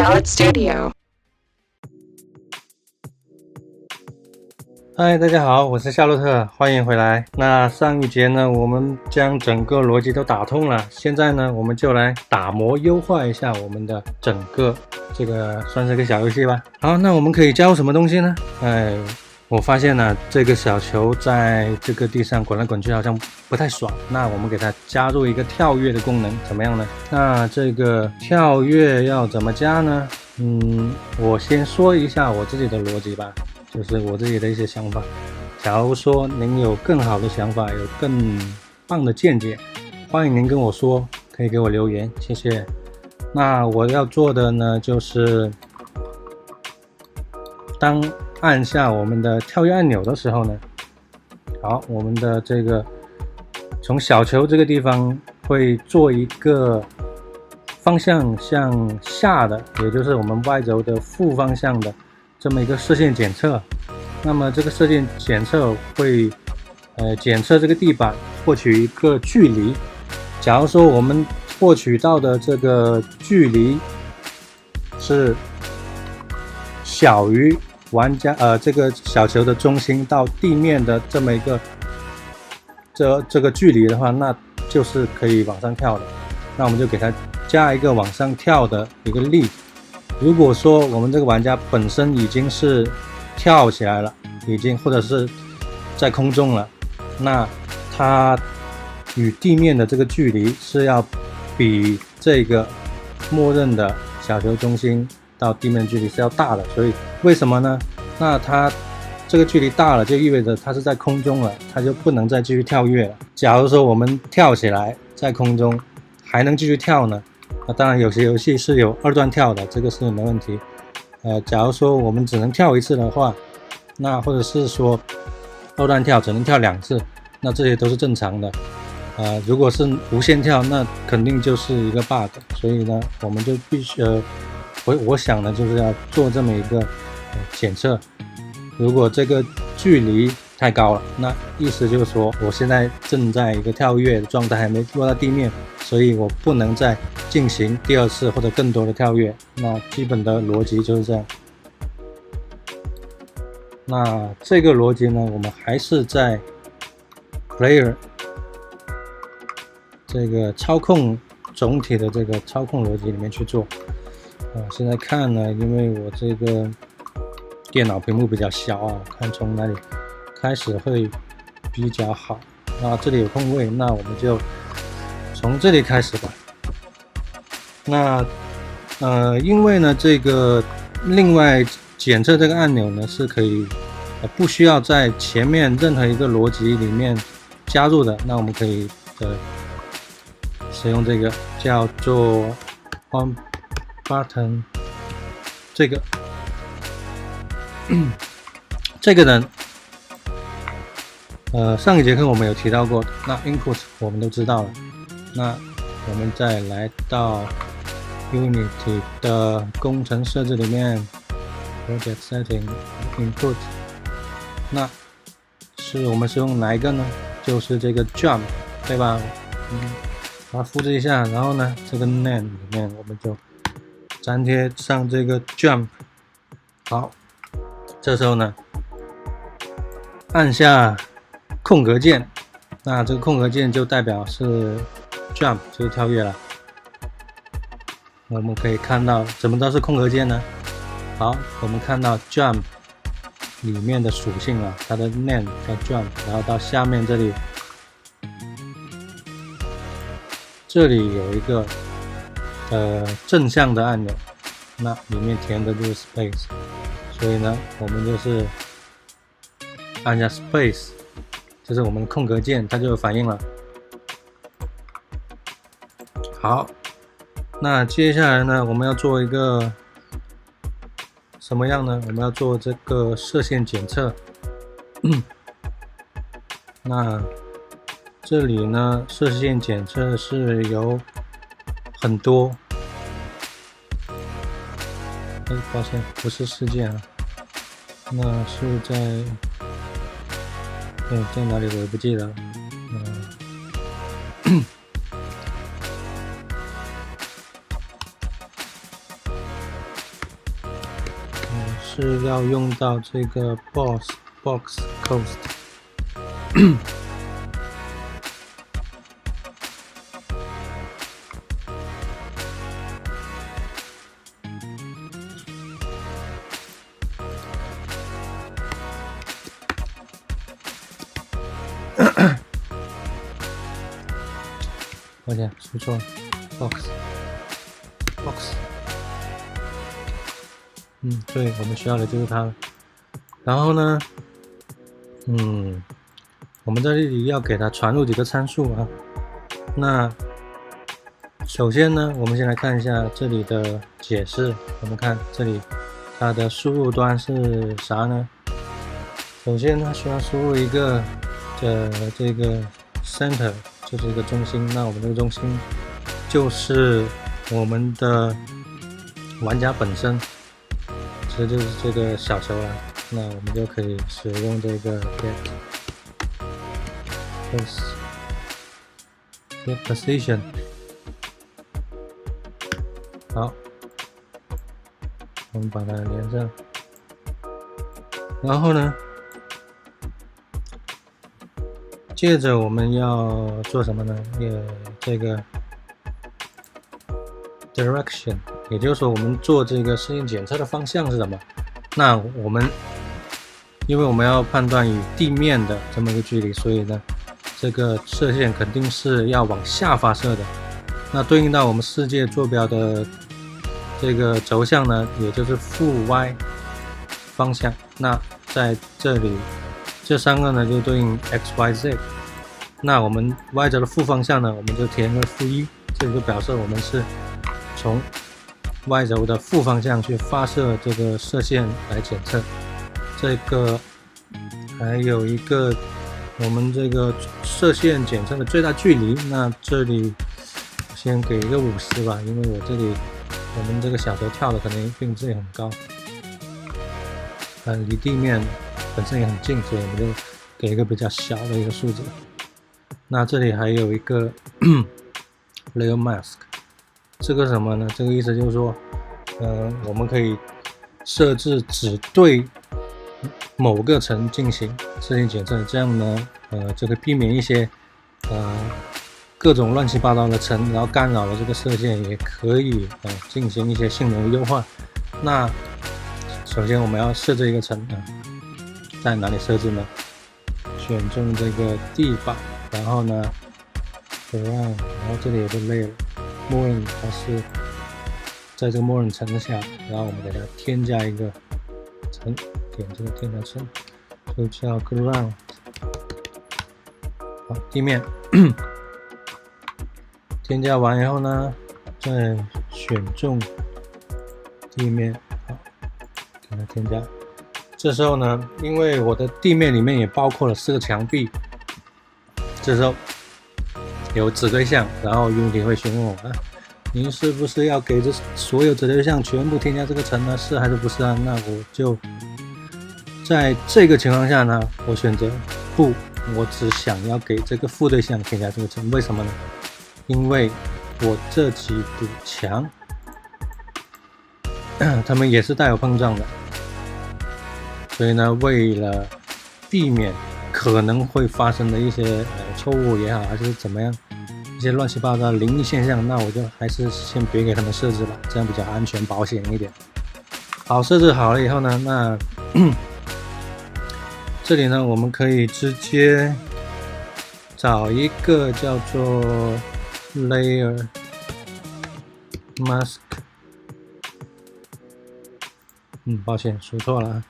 Shallot Studio。嗨，大家好，我是夏洛特，欢迎回来。那上一节呢，我们将整个逻辑都打通了，现在呢，我们就来打磨优化一下我们的整个这个算是个小游戏吧。好，那我们可以加入什么东西呢？我发现呢，这个小球在这个地上滚来滚去好像不太爽，那我们给它加入一个跳跃的功能，怎么样呢？那这个跳跃要怎么加呢？我先说一下我自己的逻辑吧。就是我自己的一些想法，假如说您有更好的想法，有更棒的见解，欢迎您跟我说，可以给我留言，谢谢。那我要做的呢，就是当按下我们的跳跃按钮的时候呢，好，我们的这个从小球这个地方会做一个方向向下的，也就是我们 Y 轴的负方向的这么一个射线检测。那么这个射线检测会检测这个地板，获取一个距离。假如说我们获取到的这个距离是小于玩家这个小球的中心到地面的这么一个这个距离的话，那就是可以往上跳的。那我们就给它加一个往上跳的一个力。如果说我们这个玩家本身已经是跳起来了，已经或者是在空中了，那它与地面的这个距离是要比这个默认的小球中心到地面距离是要大的。所以为什么呢？那它这个距离大了，就意味着它是在空中了，它就不能再继续跳跃了。假如说我们跳起来在空中还能继续跳呢？当然有些游戏是有二段跳的，这个是没问题。假如说我们只能跳一次的话，那或者是说二段跳只能跳2次，那这些都是正常的。如果是无限跳，那肯定就是一个 bug。所以呢，我们就必须我想呢，就是要做这么一个检测。如果这个距离太高了，那意思就是说我现在正在一个跳跃的状态，还没落到地面，所以我不能再进行第二次或者更多的跳跃。那基本的逻辑就是这样。那这个逻辑呢，我们还是在 player 这个操控总体的这个操控逻辑里面去做。现在看呢，因为我这个电脑屏幕比较小啊，看从哪里开始会比较好。那这里有空位，那我们就从这里开始吧。那因为呢，这个另外检测这个按钮呢是可以不需要在前面任何一个逻辑里面加入的。那我们可以使用这个叫做 on button 这个这个呢上一节课我们有提到过，那 input 我们都知道了。那我们再来到 Unity 的工程设置里面 Project Setting Input， 那我们是用哪一个呢？就是这个 Jump， 对吧？把它复制一下，然后呢，这个 Name 里面我们就粘贴上这个 Jump。 好，这时候呢按下空格键，那这个空格键就代表是 Jump， 就是跳跃了。我们可以看到怎么都是空格键呢？好，我们看到 Jump 里面的属性啊，它的 name 叫 Jump， 然后到下面这里有一个正向的按钮，那里面填的就是 space， 所以呢我们就是按下 space， 就是我们的空格键，它就有反应了。好，那接下来呢，我们要做一个什么样呢？我们要做这个射线检测。那这里呢，射线检测是有很多，抱歉，不是事件啊，那是在在哪里我也不记得了。是要用到这个 box coast。抱歉，输错了 ，box。对，我们需要的就是它了。然后呢，我们在这里要给它传入几个参数啊。那首先呢，我们先来看一下这里的解释。我们看这里它的输入端是啥呢？首先呢，需要输入一个这个 center， 就是一个中心。那我们这个中心就是我们的玩家本身，这就是这个小球了。那我们就可以使用这个 get position。好，我们把它连上。然后呢，接着我们要做什么呢？这个 direction， 也就是说我们做这个射线检测的方向是什么？那我们因为我们要判断与地面的这么一个距离，所以呢，这个射线肯定是要往下发射的。那对应到我们世界坐标的这个轴向呢，也就是负 y 方向。那在这里这三个呢就对应 x y z。那我们 y 轴的负方向呢，我们就填个负1，这就表示我们是从 y 轴的负方向去发射这个射线来检测。这个还有一个我们这个射线检测的最大距离，那这里先给一个50吧，因为我们这个小球跳的可能并不是很高，离地面本身也很近，所以我们就给一个比较小的一个数字。那这里还有一个layer mask， 这个什么呢？这个意思就是说，我们可以设置只对某个层进行射线检测，这样呢，就可以避免一些各种乱七八糟的层，然后干扰了这个射线，也可以进行一些性能的优化。那首先我们要设置一个层在哪里设置呢？选中这个地板，然后呢 ground， 然后这里有个 layer mooring， 它是在这个 mooring 层下，然后我们给它添加一个层，点这个添加层，就叫 ground。 好，地面添加完以后呢，再选中地面，好，给它添加。这时候呢，因为我的地面里面也包括了4个墙壁，这时候有子对象，然后 Unity 会询问我您是不是要给这所有子对象全部添加这个层呢？是还是不是啊？那我就在这个情况下呢，我选择不，我只想要给这个副对象添加这个层。为什么呢？因为我这几堵墙它们也是带有碰撞的，所以呢，为了避免可能会发生的一些错误也好，还是怎么样，一些乱七八糟的灵异现象，那我就还是先别给他们设置吧，这样比较安全保险一点。好，设置好了以后呢，那这里呢，我们可以直接找一个叫做 layer mask， 抱歉，输错了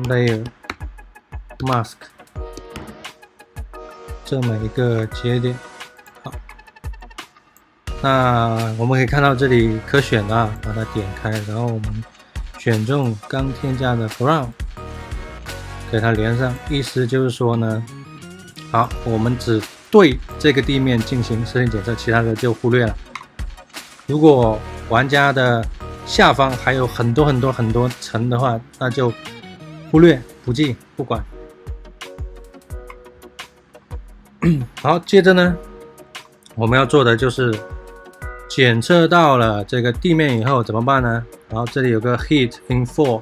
layer mask 这么一个节点。好，那我们可以看到这里可选的把它点开，然后我们选中刚添加的 ground， 给它连上，意思就是说呢，好，我们只对这个地面进行射线检测，其他的就忽略了。如果玩家的下方还有很多层的话，那就忽略不计不管。好，接着呢，我们要做的就是检测到了这个地面以后怎么办呢？然后这里有个 hit info